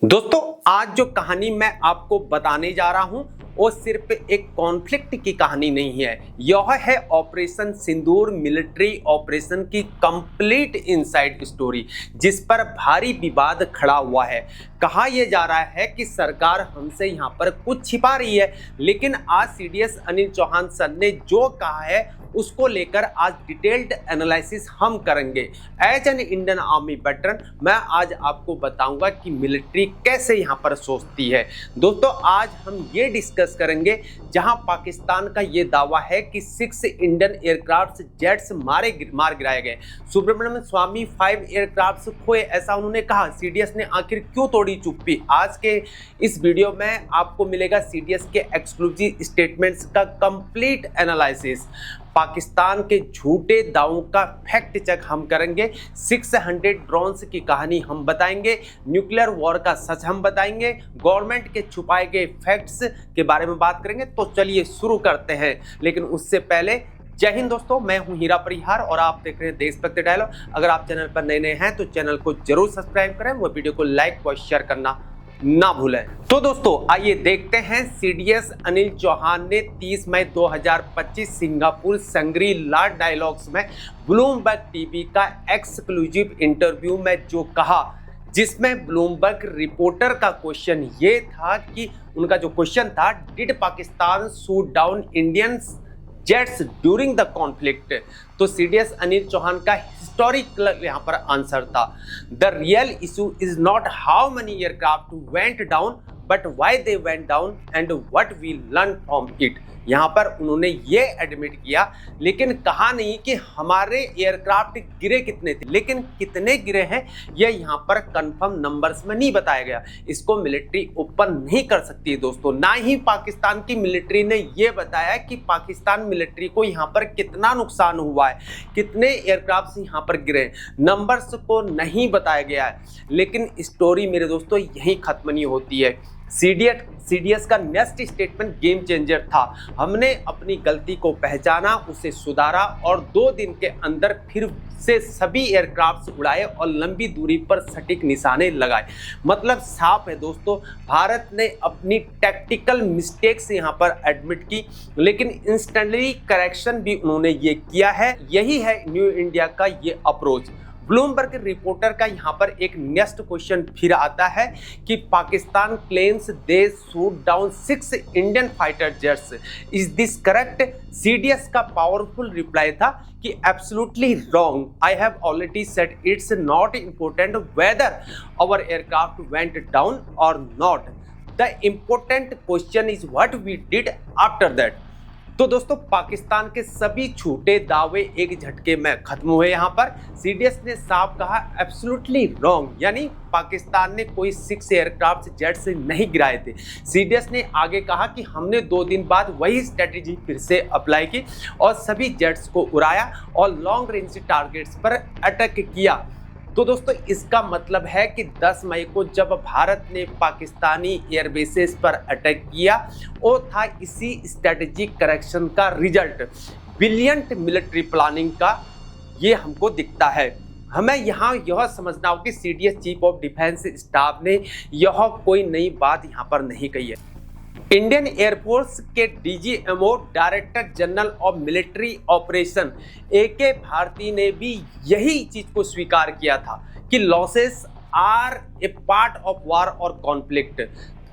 दोस्तों, आज जो कहानी मैं आपको बताने जा रहा हूं वो सिर्फ एक कॉन्फ्लिक्ट की कहानी नहीं है। यह है ऑपरेशन सिंदूर मिलिट्री ऑपरेशन की कंप्लीट इनसाइड स्टोरी, जिस पर भारी विवाद खड़ा हुआ है। कहा यह जा रहा है कि सरकार हमसे यहाँ पर कुछ छिपा रही है, लेकिन आज सीडीएस अनिल चौहान सर ने जो कहा है उसको लेकर आज डिटेल्ड एनालिसिस हम करेंगे। As an Indian army veteran मैं आज आपको बताऊंगा कि मिलिट्री कैसे यहाँ पर सोचती है। दोस्तों, आज हम ये डिस्कस करेंगे जहां पाकिस्तान का ये दावा है कि 6 इंडियन एयरक्राफ्ट जेट्स मार गिराए गए। सुब्रमण्यम स्वामी 5 एयरक्राफ्ट खोए, ऐसा उन्होंने कहा। सीडीएस ने आखिर क्यों तोड़ी चुप्पी? आज के इस वीडियो में आपको मिलेगा सीडीएस के एक्सक्लूसिव स्टेटमेंट्स का कंप्लीट एनालिसिस। पाकिस्तान के झूठे दावों का फैक्ट चेक हम करेंगे। 600 ड्रोन्स की कहानी हम बताएंगे। न्यूक्लियर वॉर का सच हम बताएंगे। गवर्नमेंट के छुपाए गए फैक्ट्स के बारे में बात करेंगे। तो चलिए शुरू करते हैं, लेकिन उससे पहले जय हिंद दोस्तों, मैं हूं हीरा परिहार और आप देख रहे हैं देशभक्त डायलॉग। अगर आप चैनल पर नए हैं तो चैनल को जरूर सब्सक्राइब करें, वो वीडियो को लाइक व शेयर करना ना भूलें। तो दोस्तों, आइए देखते हैं। सीडीएस अनिल चौहान ने 30 मई 2025 सिंगापुर संग्री ला डायलॉग्स में ब्लूमबर्ग टीवी का एक्सक्लूसिव इंटरव्यू में जो कहा, जिसमें ब्लूमबर्ग रिपोर्टर का क्वेश्चन ये था कि उनका जो क्वेश्चन था, did Pakistan shoot down Indians jets during the conflict. तो सीडीएस अनिल चौहान का हिस्टोरिकल यहाँ पर आंसर था, the real issue is not how many aircraft went down but why they went down and what we learn from it. यहाँ पर उन्होंने ये admit किया, लेकिन कहा नहीं कि हमारे एयरक्राफ्ट गिरे कितने थे, लेकिन कितने गिरे हैं ये यहाँ पर कंफर्म नंबर्स में नहीं बताया गया। इसको मिलिट्री ओपन नहीं कर सकती है दोस्तों। ना ही पाकिस्तान की मिलिट्री ने ये बताया कि पाकिस्तान मिलिट्री को यहाँ पर कितना नुकसान हुआ है, कितने एयरक्राफ्ट यहाँ पर गिरे, नंबर्स को नहीं बताया गया है। लेकिन स्टोरी मेरे दोस्तों यहीं खत्म नहीं होती है। सीडीएस का नेक्स्ट स्टेटमेंट गेम चेंजर था। हमने अपनी गलती को पहचाना, उसे सुधारा और 2 दिन के अंदर फिर से सभी एयरक्राफ्ट उड़ाए और लंबी दूरी पर सटीक निशाने लगाए। मतलब साफ है दोस्तों, भारत ने अपनी टैक्टिकल मिस्टेक्स यहाँ पर एडमिट की, लेकिन इंस्टेंटली करेक्शन भी उन्होंने ये किया है। यही है न्यू इंडिया का ये अप्रोच। ब्लूमबर्ग रिपोर्टर का यहाँ पर एक नेक्स्ट क्वेश्चन फिर आता है कि Pakistan claims they shoot down 6 Indian fighter jets, is this correct? CDS का पावरफुल रिप्लाई था कि absolutely wrong, I have already said it's not important whether our aircraft went down और not, the important question is what we did after that. तो दोस्तों, पाकिस्तान के सभी झूठे दावे एक झटके में खत्म हुए। यहाँ पर सीडीएस ने साफ कहा एब्सोल्युटली रॉन्ग, यानी पाकिस्तान ने कोई 6 एयरक्राफ्ट जेट्स नहीं गिराए थे। सीडीएस ने आगे कहा कि हमने 2 दिन बाद वही स्ट्रेटेजी फिर से अप्लाई की और सभी जेट्स को उड़ाया और लॉन्ग रेंज टारगेट्स पर अटैक किया। तो दोस्तों, इसका मतलब है कि 10 मई को जब भारत ने पाकिस्तानी एयरबेसेस पर अटैक किया, वो था इसी स्ट्रेटेजिक करेक्शन का रिजल्ट। ब्रिलियंट मिलिट्री प्लानिंग का ये हमको दिखता है। हमें यहाँ यह समझना हो कि CDS chief of defence staff ने यह कोई नई बात यहाँ पर नहीं कही है। इंडियन एयरफोर्स के DGMO director general of military operation AK Bharti ने भी यही चीज को स्वीकार किया था कि losses are a part of war और कॉन्फ्लिक्ट।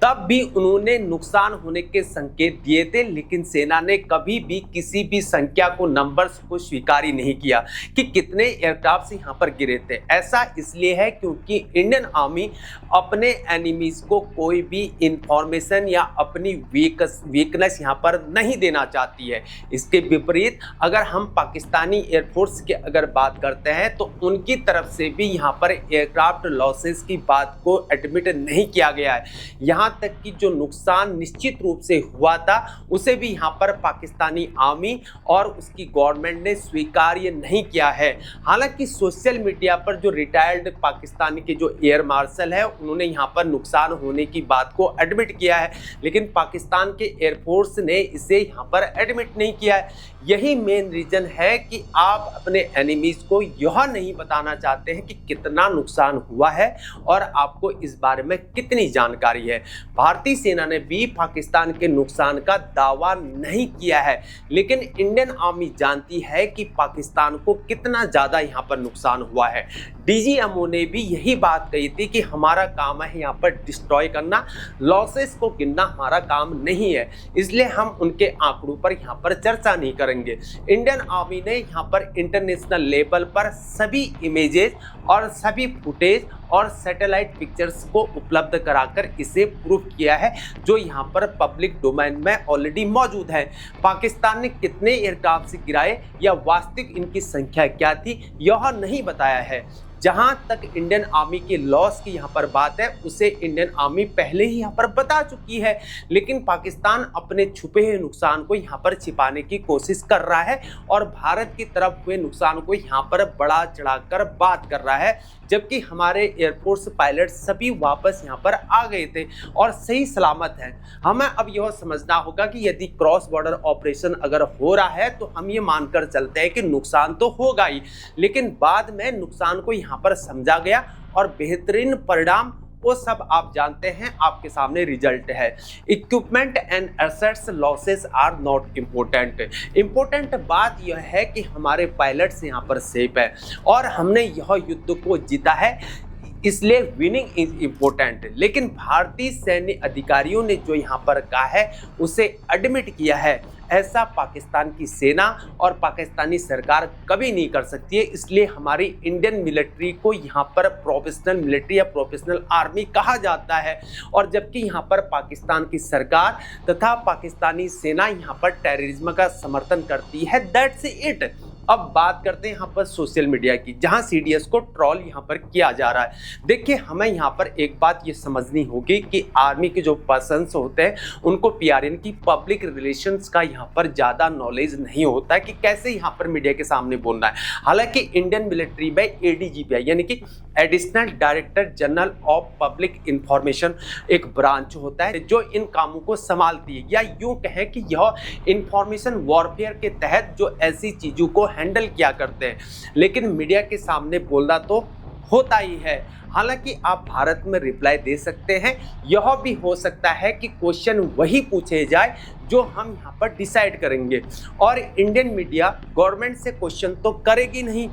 तब भी उन्होंने नुकसान होने के संकेत दिए थे, लेकिन सेना ने कभी भी किसी भी संख्या को, नंबर्स को स्वीकार ही नहीं किया कि कितने एयरक्राफ्ट यहाँ पर गिरे थे। ऐसा इसलिए है क्योंकि इंडियन आर्मी अपने एनिमीज को कोई भी इंफॉर्मेशन या अपनी वीकनेस यहाँ पर नहीं देना चाहती है। इसके विपरीत अगर हम पाकिस्तानी एयरफोर्स की अगर बात करते हैं तो उनकी तरफ से भी यहाँ पर एयरक्राफ्ट लॉसेस की बात को एडमिट नहीं किया गया है। यहाँ यहाँ तक कि जो नुकसान निश्चित रूप से हुआ था उसे भी यहाँ पर पाकिस्तानी आर्मी और उसकी गवर्नमेंट ने स्वीकार्य नहीं किया है। हालांकि सोशल मीडिया पर जो रिटायर्ड पाकिस्तान के जो एयर मार्शल है उन्होंने यहाँ पर नुकसान होने की बात को एडमिट किया है, लेकिन पाकिस्तान के एयरफोर्स ने इसे यहाँ पर एडमिट नहीं किया है। यही मेन रीजन है कि आप अपने एनिमीज को यह नहीं बताना चाहते हैं कि कितना नुकसान हुआ है और आपको इस बारे में कितनी जानकारी है। भारतीय सेना ने भी पाकिस्तान के नुकसान का दावा नहीं किया है, लेकिन इंडियन आर्मी जानती है कि पाकिस्तान को कितना ज़्यादा यहाँ पर नुकसान हुआ है। डीजीएमओ ने भी यही बात कही थी कि हमारा काम है यहाँ पर डिस्ट्रॉय करना, लॉसेस को गिनना हमारा काम नहीं है, इसलिए हम उनके आंकड़ों पर यहाँ पर चर्चा नहीं करेंगे। इंडियन आर्मी ने यहाँ पर इंटरनेशनल लेवल पर सभी इमेजेस और सभी फुटेज और सैटेलाइट पिक्चर्स को उपलब्ध कराकर इसे प्रूफ किया है, जो यहाँ पर पब्लिक डोमेन में ऑलरेडी मौजूद है। पाकिस्तान ने कितने एयरक्राफ्ट से गिराए या वास्तविक इनकी संख्या क्या थी यह नहीं बताया है। जहां तक इंडियन आर्मी के लॉस की यहाँ पर बात है उसे इंडियन आर्मी पहले ही यहाँ पर बता चुकी है, लेकिन पाकिस्तान अपने छुपे हुए नुकसान को यहाँ पर छिपाने की कोशिश कर रहा है और भारत की तरफ हुए नुकसान को यहाँ पर बढ़ा चढ़ाकर बात कर रहा है, जबकि हमारे एयरफोर्स पायलट सभी वापस यहाँ पर आ गए थे और सही सलामत हैं। हमें अब यह समझना होगा कि यदि क्रॉस बॉर्डर ऑपरेशन अगर हो रहा है तो हम ये मानकर चलते हैं कि नुकसान तो होगा ही, लेकिन बाद में नुकसान को यहाँ पर समझा गया और बेहतरीन परिणाम वो सब आप जानते हैं, आपके सामने रिजल्ट है। Equipment and assets losses are not important बात यह है कि हमारे पायलट्स यहाँ पर सेफ है और हमने यह युद्ध को जीता है, इसलिए विनिंग इज इम्पोर्टेंट। लेकिन भारतीय सैन्य अधिकारियों ने जो यहाँ पर कहा है उसे एडमिट किया है, ऐसा पाकिस्तान की सेना और पाकिस्तानी सरकार कभी नहीं कर सकती है। इसलिए हमारी इंडियन मिलिट्री को यहाँ पर प्रोफेशनल मिलिट्री या प्रोफेशनल आर्मी कहा जाता है, और जबकि यहाँ पर पाकिस्तान की सरकार तथा पाकिस्तानी सेना यहाँ पर टेररिज्म का समर्थन करती है। That's it. अब बात करते हैं यहाँ पर सोशल मीडिया की, जहाँ सीडीएस को ट्रोल यहाँ पर किया जा रहा है। देखिए, हमें यहाँ पर एक बात ये समझनी होगी कि आर्मी के जो पर्सन्स होते हैं उनको पीआरएन की पब्लिक रिलेशंस का यहाँ पर ज़्यादा नॉलेज नहीं होता है कि कैसे यहाँ पर मीडिया के सामने बोलना है। हालांकि इंडियन मिलिट्री में एडीजीपी यानी कि additional director general of public information एक ब्रांच होता है जो इन कामों को संभालती है, या यूँ कहें कि यह इंफॉर्मेशन वॉरफेयर के तहत जो ऐसी चीज़ों को हैंडल किया करते हैं। लेकिन मीडिया के सामने बोलना तो होता ही है। हालांकि आप भारत में रिप्लाई दे सकते हैं, यह भी हो सकता है कि क्वेश्चन वही पूछे जाए जो हम यहाँ पर डिसाइड करेंगे, और इंडियन मीडिया गवर्नमेंट से क्वेश्चन तो करेगी नहीं।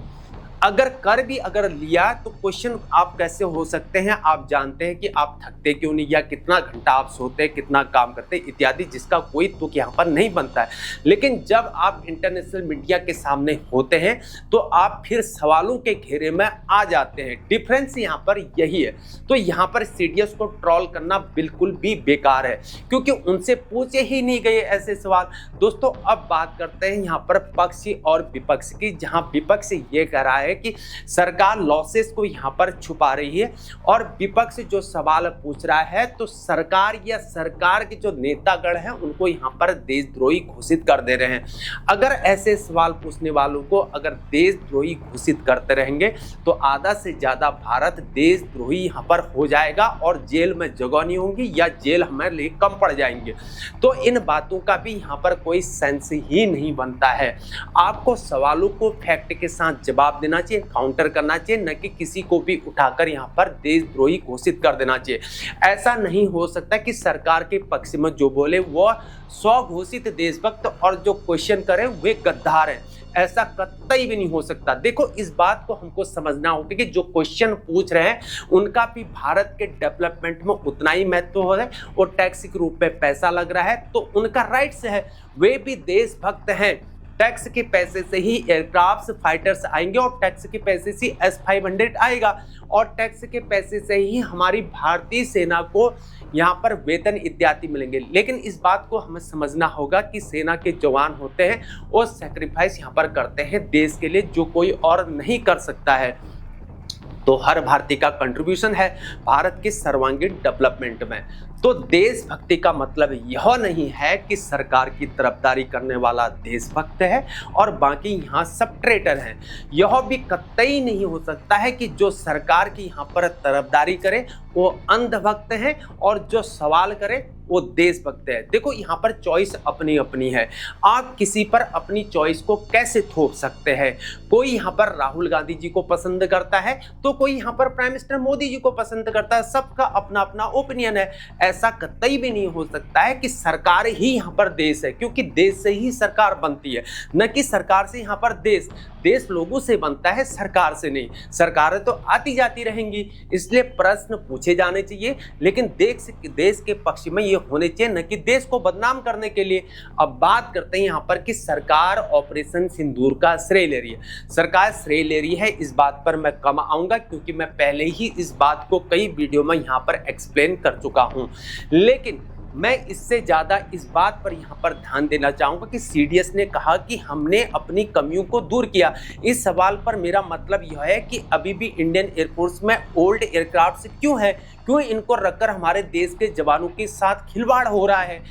अगर लिया तो क्वेश्चन आप कैसे हो सकते हैं, आप जानते हैं कि आप थकते क्यों नहीं, या कितना घंटा आप सोते हैं, कितना काम करते हैं इत्यादि, जिसका कोई तुक यहाँ पर नहीं बनता है। लेकिन जब आप इंटरनेशनल मीडिया के सामने होते हैं तो आप फिर सवालों के घेरे में आ जाते हैं। डिफरेंस यहाँ पर यही है। तो यहाँ पर सीडीएस को ट्रोल करना बिल्कुल भी बेकार है, क्योंकि उनसे पूछे ही नहीं गए ऐसे सवाल। दोस्तों, अब बात करते हैं यहाँ पर पक्ष और विपक्ष की, जहाँ विपक्ष ये कह रहा है कि सरकार लॉसेस को यहां पर छुपा रही है, और विपक्ष जो सवाल पूछ रहा है तो सरकार या सरकार के जो नेतागण हैं उनको यहां पर देशद्रोही घोषित कर दे रहे हैं। अगर ऐसे सवाल पूछने वालों को अगर देशद्रोही घोषित करते रहेंगे तो आधा से ज्यादा भारत देशद्रोही यहां पर हो जाएगा और जेल में जगह नहीं होंगी या जेल हमारे लिए कम पड़ जाएंगे। तो इन बातों का भी यहां पर कोई सेंस ही नहीं बनता है। आपको सवालों को फैक्ट के साथ जवाब देना चाहिए, काउंटर करना चाहिए, न कि किसी को भी उठाकर यहां पर देशद्रोही घोषित कर देना चाहिए। ऐसा नहीं हो सकता कि सरकार के पक्ष में जो बोले वो स्वघोषित देशभक्त और जो क्वेश्चन करे वे गद्दार हैं। ऐसा कतई भी नहीं हो सकता। देखो, इस बात को हमको समझना होगा कि जो क्वेश्चन पूछ रहे हैं उनका भी भारत के डेवलपमेंट में उतना ही महत्व है, और टैक्स के रूप में पैसा लग रहा है तो उनका राइट्स है, वे भी देशभक्त हैं। टैक्स के पैसे से ही एयरक्राफ्ट फाइटर्स आएंगे और टैक्स के पैसे से S-500 आएगा, और टैक्स के पैसे से ही हमारी भारतीय सेना को यहाँ पर वेतन इत्यादि मिलेंगे। लेकिन इस बात को हमें समझना होगा कि सेना के जवान होते हैं वो सैक्रिफाइस यहाँ पर करते हैं देश के लिए, जो कोई और नहीं कर सकता है। तो हर भारतीय का कंट्रीब्यूशन है भारत के सर्वांगीण डेवलपमेंट में। तो देशभक्ति का मतलब यह नहीं है कि सरकार की तरफदारी करने वाला देशभक्त है और बाकी यहाँ सब ट्रेटर हैं। यह भी कतई नहीं हो सकता है कि जो सरकार की यहाँ पर तरफदारी करे वो अंधभक्त हैं और जो सवाल करे वो देशभक्त है। देखो यहाँ पर चॉइस अपनी अपनी है, आप किसी पर अपनी चॉइस को कैसे थोप सकते हैं। कोई यहाँ पर राहुल गांधी जी को पसंद करता है तो कोई यहाँ पर प्राइम मिनिस्टर मोदी जी को पसंद करता है, सबका अपना अपना ओपिनियन है। ऐसा कतई भी नहीं हो सकता है कि सरकार ही यहाँ पर देश है, क्योंकि देश से ही सरकार बनती है, न कि सरकार से यहाँ पर देश। देश लोगों से बनता है, सरकार से नहीं। सरकारें तो आती जाती रहेंगी, इसलिए प्रश्न पूछे जाने चाहिए, लेकिन देश के पक्ष में ये होने चाहिए, न कि देश को बदनाम करने के लिए। अब बात करते हैं यहाँ पर कि सरकार ऑपरेशन सिंदूर का श्रेय ले रही है। सरकार श्रेय ले रही है, इस बात पर मैं कम आऊंगा, क्योंकि मैं पहले ही इस बात को कई वीडियो में यहाँ पर एक्सप्लेन कर चुका हूँ। लेकिन मैं इससे ज़्यादा इस बात पर यहाँ पर ध्यान देना चाहूँगा कि सीडीएस ने कहा कि हमने अपनी कमियों को दूर किया। इस सवाल पर मेरा मतलब यह है कि अभी भी इंडियन एयरफोर्स में ओल्ड एयरक्राफ्ट क्यों है, क्यों इनको रखकर हमारे देश के जवानों के साथ खिलवाड़ हो रहा है।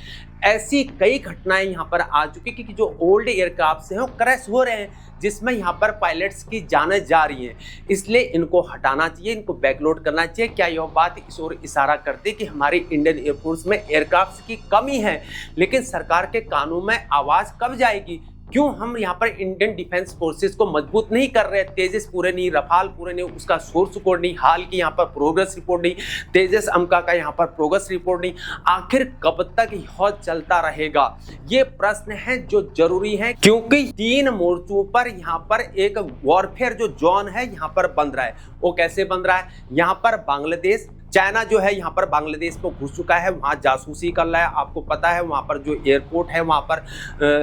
ऐसी कई घटनाएं यहाँ पर आ चुकी कि जो ओल्ड एयरक्राफ्ट हैं वो क्रैश हो रहे हैं, जिसमें यहाँ पर पायलट्स की जानें जा रही हैं। इसलिए इनको हटाना चाहिए, इनको बैकलोड करना चाहिए। क्या यह बात इस ओर इशारा करती कि हमारी इंडियन एयरफोर्स में एयरक्राफ्ट की कमी है, लेकिन सरकार के कानों में आवाज़ कब जाएगी? क्यों हम यहाँ पर इंडियन डिफेंस फोर्सेस को मजबूत नहीं कर रहे? तेजस पूरे नहीं, रफाल पूरे नहीं, उसका सोर्स कोड नहीं, हाल की यहाँ पर प्रोग्रेस रिपोर्ट नहीं, तेजस अमका का यहाँ पर प्रोग्रेस रिपोर्ट नहीं। आखिर कब तक यह चलता रहेगा? ये प्रश्न है जो जरूरी है, क्योंकि 3 मोर्चों पर यहाँ पर एक वॉरफेयर जो जोन है यहाँ पर बन रहा है। वो कैसे बन रहा है? यहाँ पर बांग्लादेश, चाइना जो है यहाँ पर बांग्लादेश में घुस चुका है, वहाँ जासूसी कर रहा है। आपको पता है वहाँ पर जो एयरपोर्ट है वहाँ पर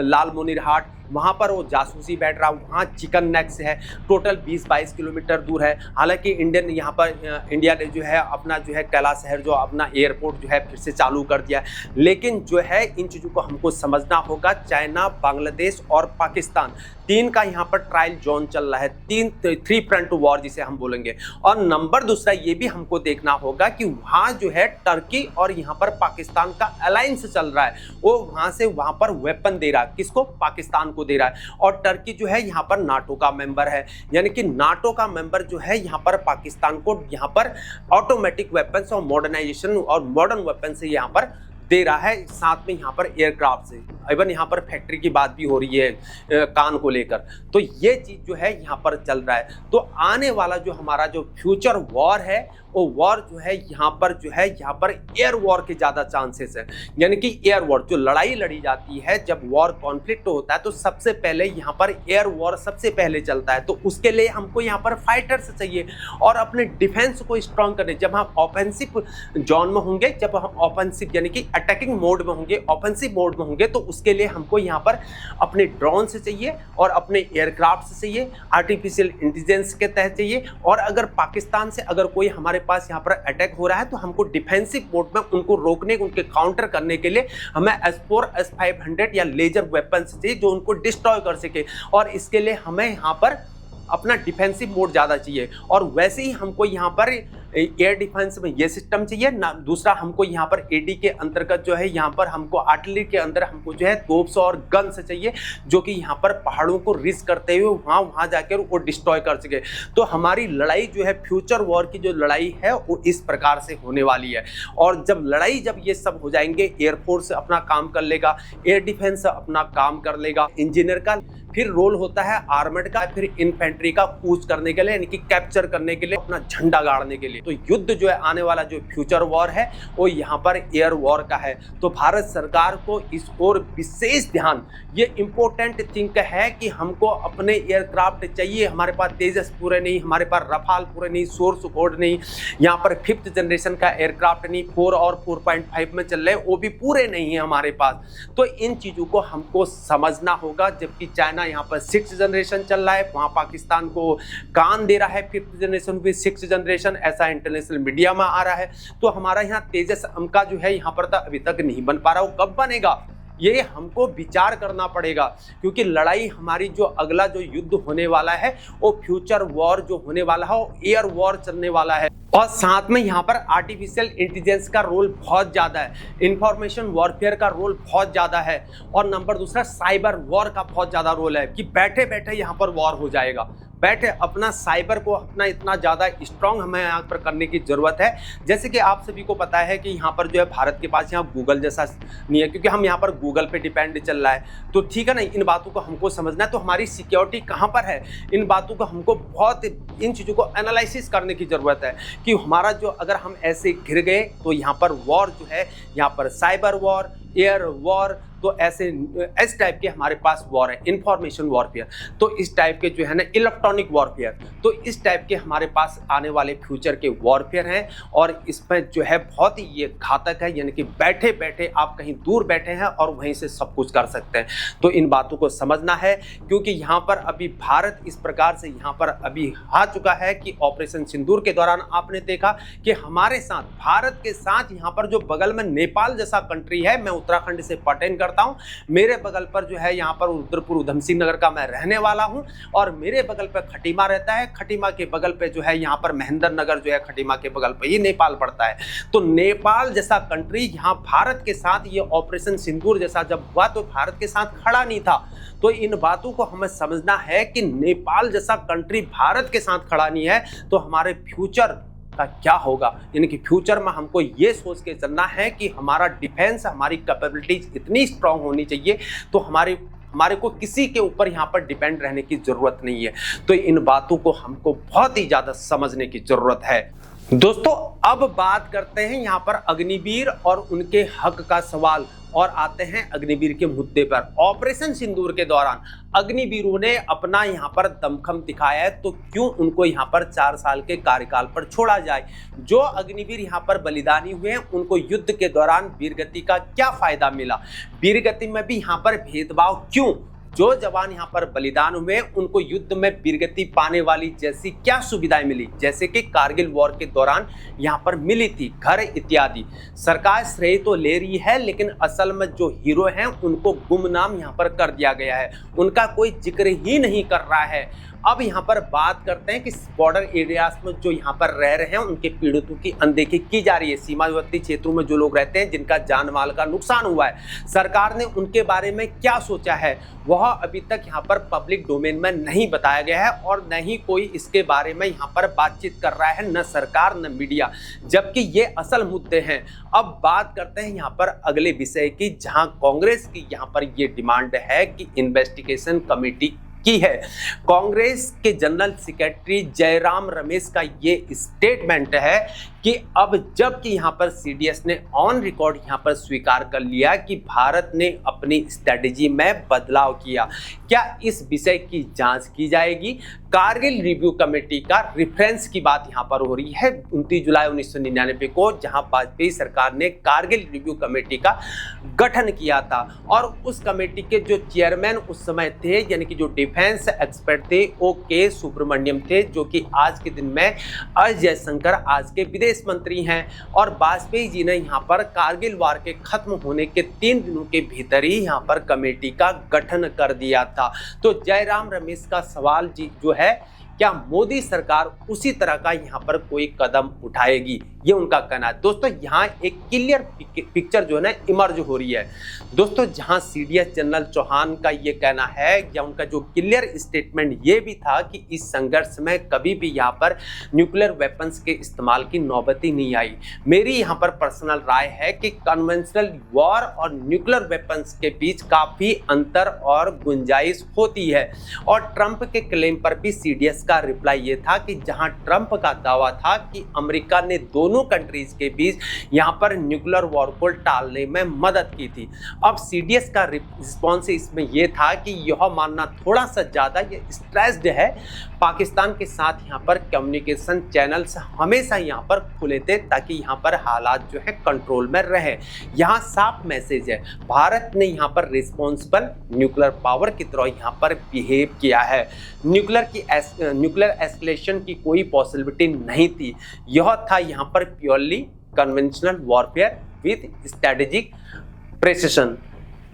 लालमोनिरहाट, वहाँ पर वो जासूसी बैठ रहा है। वहाँ चिकन नेक से है, टोटल 20-22 किलोमीटर दूर है। हालांकि इंडिया ने जो है अपना जो है कैलाश शहर जो अपना एयरपोर्ट जो है फिर से चालू कर दिया है। लेकिन जो है इन चीज़ों को हमको समझना होगा। चाइना, बांग्लादेश और पाकिस्तान, 3 का यहाँ पर ट्रायल जोन चल रहा है, 3 फ्रंट वॉर जिसे हम बोलेंगे। और नंबर दूसरा ये भी हमको देखना होगा कि वहाँ जो है टर्की और यहाँ पर पाकिस्तान का अलायंस चल रहा है। वो वहाँ से वहाँ पर वेपन दे रहा है, किसको? पाकिस्तान को दे रहा है। और टर्की जो है यहाँ पर नाटो का मेंबर है, यानी कि नाटो का मेंबर जो है यहाँ पर पाकिस्तान को यहाँ पर ऑटोमेटिक वेपन्स और मॉडर्नाइजेशन और मॉडर्न वेपन से यहाँ पर दे रहा है, साथ में यहाँ पर एयरक्राफ्ट से। इवन यहाँ पर फैक्ट्री की बात भी हो रही है कान को लेकर। तो ये चीज़ जो है यहाँ पर चल रहा है। तो आने वाला जो हमारा जो फ्यूचर वॉर है वो वॉर जो है यहाँ पर एयर वॉर के ज़्यादा चांसेस है। यानी कि एयर वॉर जो लड़ाई लड़ी जाती है, जब वॉर कॉन्फ्लिक्ट होता है तो सबसे पहले यहाँ पर एयर वॉर सबसे पहले चलता है। तो उसके लिए हमको यहाँ पर फाइटर्स चाहिए और अपने डिफेंस को स्ट्रॉन्ग करने। जब हम ऑफेंसिव जोन में होंगे, जब हम ऑफेंसिव यानी कि अटैकिंग मोड में होंगे, ऑफेंसिव मोड में होंगे, तो उसके लिए हमको यहाँ पर अपने ड्रोन से चाहिए और अपने एयरक्राफ्ट से चाहिए, आर्टिफिशियल इंटेलिजेंस के तहत चाहिए। और अगर पाकिस्तान से अगर कोई हमारे पास यहाँ पर अटैक हो रहा है तो हमको डिफेंसिव मोड में उनको रोकने, उनके काउंटर करने के लिए हमें S4 S500 या लेजर वेपन्स चाहिए जो उनको डिस्ट्रॉय कर सके। और इसके लिए हमें यहाँ पर अपना डिफेंसिव मोड ज़्यादा चाहिए। और वैसे ही हमको यहाँ पर एयर डिफेंस में ये सिस्टम चाहिए ना। दूसरा हमको यहाँ पर एडी के अंतर्गत जो है यहाँ पर हमको आर्टिलरी के अंदर हमको जो है तोप्स और गन्स चाहिए, जो कि यहाँ पर पहाड़ों को रिस्क करते हुए वहाँ जाकर वो डिस्ट्रॉय कर सके। तो हमारी लड़ाई जो है फ्यूचर वॉर की जो लड़ाई है वो इस प्रकार से होने वाली है। और जब ये सब हो जाएंगे, एयरफोर्स अपना काम कर लेगा, एयर डिफेंस अपना काम कर लेगा, इंजीनियर का फिर रोल होता है आर्मर्ड का, फिर इन्फेंट्री का कूच करने के लिए, यानी कि कैप्चर करने के लिए, अपना झंडा गाड़ने के लिए। तो युद्ध जो है आने वाला जो फ्यूचर वॉर है वो यहाँ पर एयर वॉर का है। तो भारत सरकार को इस ओर विशेष ध्यान, ये इंपॉर्टेंट थिंक है कि हमको अपने एयरक्राफ्ट चाहिए। हमारे पास तेजस पूरे नहीं, हमारे पास रफाल पूरे नहीं, सोर्स कोड नहीं, यहाँ पर 5th जनरेशन का एयरक्राफ्ट नहीं, 4 और 4.5 में चल रहे हैं वो भी पूरे नहीं है हमारे पास। तो इन चीज़ों को हमको समझना होगा। जबकि चाइना यहाँ पर 6th जनरेशन चल रहा है, वहाँ पाकिस्तान को कान दे रहा है 5th जनरेशन भी 6th जनरेशन, ऐसा इंटरनेशनल मीडिया में आ रहा है। तो हमारा यहाँ तेजस अमका जो है यहाँ पर अभी तक नहीं बन पा रहा। वो कब बनेगा? ये हमको विचार करना पड़ेगा, क्योंकि लड़ाई हमारी जो अगला जो युद्ध होने वाला है वो फ्यूचर वॉर जो होने वाला है वो एयर वॉर चलने वाला है। और साथ में यहाँ पर आर्टिफिशियल इंटेलिजेंस का रोल बहुत ज़्यादा है, इंफॉर्मेशन वॉरफेयर का रोल बहुत ज़्यादा है, और नंबर दूसरा साइबर वॉर का बहुत ज़्यादा रोल है कि बैठे बैठे यहाँ पर वॉर हो जाएगा। बैठे अपना साइबर को अपना इतना ज़्यादा स्ट्रांग हमें यहाँ पर करने की ज़रूरत है। जैसे कि आप सभी को पता है कि यहाँ पर जो है भारत के पास यहाँ गूगल जैसा नहीं है, क्योंकि हम यहाँ पर गूगल पे डिपेंड चल रहा है। तो ठीक है ना, इन बातों को हमको समझना है। तो हमारी सिक्योरिटी कहाँ पर है, इन बातों को हमको बहुत इन चीज़ों को एनालिसिस करने की ज़रूरत है कि हमारा जो अगर हम ऐसे घिर गए तो यहाँ पर वॉर जो है, यहाँ पर साइबर वॉर, एयर वॉर, तो ऐसे इस टाइप के हमारे पास वॉर है, इंफॉर्मेशन वॉरफेयर, तो इस टाइप के जो है ना इलेक्ट्रॉनिक वॉरफेयर, तो इस टाइप के हमारे पास आने वाले फ्यूचर के वॉरफेयर हैं। और इसमें जो है बहुत ही ये घातक है, यानी कि बैठे बैठे आप कहीं दूर बैठे हैं और वहीं से सब कुछ कर सकते हैं। तो इन बातों को समझना है, क्योंकि यहाँ पर अभी भारत इस प्रकार से यहाँ पर अभी आ चुका है कि ऑपरेशन सिंदूर के दौरान आपने देखा कि हमारे साथ, भारत के साथ यहाँ पर जो बगल में नेपाल जैसा कंट्री है, मैं उत्तराखंड से पर्टेन करता हूं, मेरे बगल पर जो है यहाँ पर रुद्रपुर उधम सिंह नगर का मैं रहने वाला हूं, और मेरे बगल पर खटीमा रहता है, खटीमा के बगल पे जो है यहाँ पर महेंद्र नगर जो है खटीमा के बगल पे ही नेपाल पड़ता है। तो नेपाल जैसा कंट्री यहाँ भारत के साथ ये ऑपरेशन सिंदूर जैसा जब हुआ तो भारत के साथ खड़ा नहीं था। तो इन बातों को हमें समझना है कि नेपाल जैसा कंट्री भारत के साथ खड़ा नहीं है तो हमारे फ्यूचर का क्या होगा। यानी कि फ्यूचर में हमको ये सोच के चलना है कि हमारा डिफेंस, हमारी कैपेबिलिटीज इतनी स्ट्रांग होनी चाहिए तो हमारे को किसी के ऊपर यहाँ पर डिपेंड रहने की जरूरत नहीं है। तो इन बातों को हमको बहुत ही ज्यादा समझने की जरूरत है। दोस्तों अब बात करते हैं यहाँ पर अग्निवीर और उनके हक का सवाल, और आते हैं अग्निवीर के मुद्दे पर। ऑपरेशन सिंदूर के दौरान अग्निवीरों ने अपना यहाँ पर दमखम दिखाया है, तो क्यों उनको यहाँ पर 4 साल के कार्यकाल पर छोड़ा जाए। जो अग्निवीर यहाँ पर बलिदानी हुए हैं उनको युद्ध के दौरान वीरगति का क्या फायदा मिला, वीरगति में भी यहाँ पर भेदभाव क्यों, जो जवान यहाँ पर बलिदान हुए उनको युद्ध में वीरगति पाने वाली जैसी क्या सुविधाएं मिली, जैसे कि कारगिल वॉर के दौरान यहाँ पर मिली थी, घर इत्यादि। सरकार श्रेय तो ले रही है, लेकिन असल में जो हीरो हैं उनको गुमनाम यहाँ पर कर दिया गया है, उनका कोई जिक्र ही नहीं कर रहा है। अब यहाँ पर बात करते हैं कि बॉर्डर एरियाज में जो यहाँ पर रह रहे हैं उनके पीड़ितों की अनदेखी की जा रही है। सीमावर्ती क्षेत्रों में जो लोग रहते हैं जिनका जान माल का नुकसान हुआ है, सरकार ने उनके बारे में क्या सोचा है वह अभी तक यहाँ पर पब्लिक डोमेन में नहीं बताया गया है, और न ही कोई इसके बारे में यहाँ पर बातचीत कर रहा है, न सरकार न मीडिया, जबकि ये असल मुद्दे हैं। अब बात करते हैं यहाँ पर अगले विषय की, जहाँ कांग्रेस की यहाँ पर ये डिमांड है कि इन्वेस्टिगेशन कमेटी की है। कांग्रेस के जनरल सेक्रेटरी जयराम रमेश का ये स्टेटमेंट है कि अब जबकि यहाँ पर सीडीएस ने ऑन रिकॉर्ड यहाँ पर स्वीकार कर लिया कि भारत ने अपनी स्ट्रेटेजी में बदलाव किया, क्या इस विषय की जांच की जाएगी। कारगिल रिव्यू कमेटी का रेफरेंस की बात यहाँ पर हो रही है 29 जुलाई 1999 को, जहां वाजपेयी सरकार ने कारगिल रिव्यू कमेटी का गठन किया था, और उस कमेटी के जो चेयरमैन उस समय थे, यानी कि जो डिफेंस एक्सपर्ट थे, O.K. सुब्रमण्यम थे, जो कि आज के दिन में एस जयशंकर आज के विदेश मंत्री हैं। और वाजपेयी जी ने यहाँ पर कारगिल वार के खत्म होने के 3 दिनों के भीतर ही यहाँ पर कमेटी का गठन कर दिया था। तो जयराम रमेश का सवाल जी जो है, क्या मोदी सरकार उसी तरह का यहाँ पर कोई कदम उठाएगी, ये उनका कहना है। दोस्तों यहाँ एक क्लियर पिक्चर जो है ना इमर्ज हो रही है दोस्तों, जहाँ सीडीएस जनरल चौहान का ये कहना है, या उनका जो क्लियर स्टेटमेंट ये भी था कि इस संघर्ष में कभी भी यहाँ पर न्यूक्लियर वेपन्स के इस्तेमाल की नौबत ही नहीं आई। मेरी यहाँ पर पर्सनल राय है कि कन्वेंशनल वॉर और न्यूक्लियर वेपन्स के बीच काफ़ी अंतर और गुंजाइश होती है। और ट्रंप के क्लेम पर भी सीडीएस का रिप्लाई ये था कि जहां ट्रंप का दावा था कि अमेरिका ने दोनों कंट्रीज के बीच यहां पर न्यूक्लियर वॉर को टालने में मदद की थी। अब सीडीएस का रिस्पॉन्स इसमें यह था कि यह मानना थोड़ा सा ज़्यादा ये स्ट्रेस्ड है। पाकिस्तान के साथ यहाँ पर कम्युनिकेशन चैनल्स हमेशा यहाँ पर खुले थे ताकि यहाँ पर हालात जो है कंट्रोल में रहे। यहाँ साफ मैसेज है, भारत ने यहाँ पर रिस्पॉन्सिबल न्यूक्लियर पावर की तरह यहाँ पर बिहेव किया है। न्यूक्लियर एस्केलेशन की कोई पॉसिबिलिटी नहीं थी। यह था यहाँ पर purely conventional warfare with strategic precision.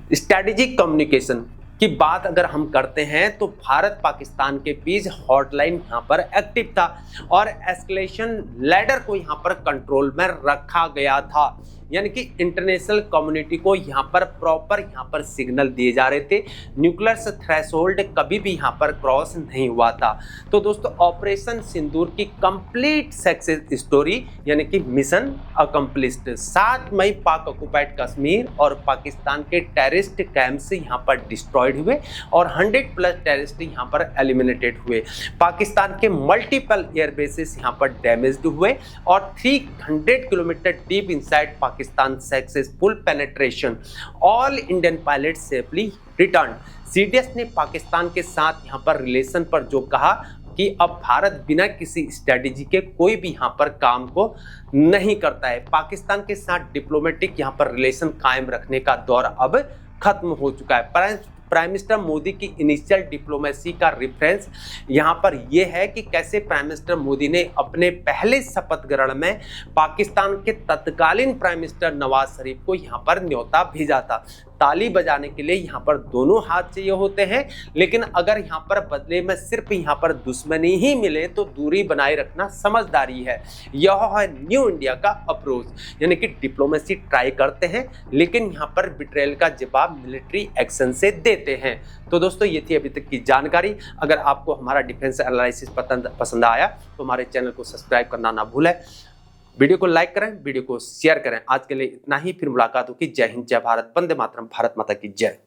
Strategic communication की बात अगर हम करते हैं तो भारत पाकिस्तान के बीच हॉटलाइन यहां पर एक्टिव था और एस्केलेशन लैडर को यहां पर कंट्रोल में रखा गया था, यानी कि इंटरनेशनल कम्युनिटी को यहां पर प्रॉपर यहां पर सिग्नल दिए जा रहे थे। न्यूक्लियर थ्रेशोल्ड कभी भी यहां पर क्रॉस नहीं हुआ था। तो दोस्तों ऑपरेशन सिंदूर की कंप्लीट सक्सेस स्टोरी यानी कि मिशन अकम्प्लिश्ड। 7 मई पाक ऑक्युपाइड कश्मीर और पाकिस्तान के टेररिस्ट कैंप्स यहां पर डिस्ट्रॉयड हुए और 100+ टेररिस्ट यहां पर एलिमिनेटेड हुए। पाकिस्तान के मल्टीपल एयर बेसिस यहां पर डैमेज्ड हुए और 300 kilometre deep inside Pakistan successful penetration, all Indian pilot safely return. CDS ने पाकिस्तान के साथ यहां पर रिलेशन पर जो कहा कि अब भारत बिना किसी स्ट्रेटेजी के कोई भी यहां पर काम को नहीं करता है। पाकिस्तान के साथ डिप्लोमेटिक यहां पर रिलेशन कायम रखने का दौर अब खत्म हो चुका है। प्राइम मिनिस्टर मोदी की इनिशियल डिप्लोमेसी का रेफरेंस यहाँ पर यह है कि कैसे प्राइम मिनिस्टर मोदी ने अपने पहले शपथ ग्रहण में पाकिस्तान के तत्कालीन प्राइम मिनिस्टर नवाज शरीफ को यहाँ पर न्योता भेजा था। ताली बजाने के लिए यहाँ पर दोनों हाथ चाहिए होते हैं, लेकिन अगर यहाँ पर बदले में सिर्फ यहाँ पर दुश्मनी ही मिले तो दूरी बनाए रखना समझदारी है। यह है न्यू इंडिया का अप्रोच, यानी कि डिप्लोमेसी ट्राई करते हैं लेकिन यहाँ पर बिट्रेयल का जवाब मिलिट्री एक्शन से देते हैं। तो दोस्तों ये थी अभी तक की जानकारी। अगर आपको हमारा डिफेंस एनालिसिस पसंद आया तो हमारे चैनल को सब्सक्राइब करना ना भूलें, वीडियो को लाइक करें, वीडियो को शेयर करें। आज के लिए इतना ही, फिर मुलाकात होगी। जय हिंद, जय भारत, वंदे मातरम, भारत माता की जय।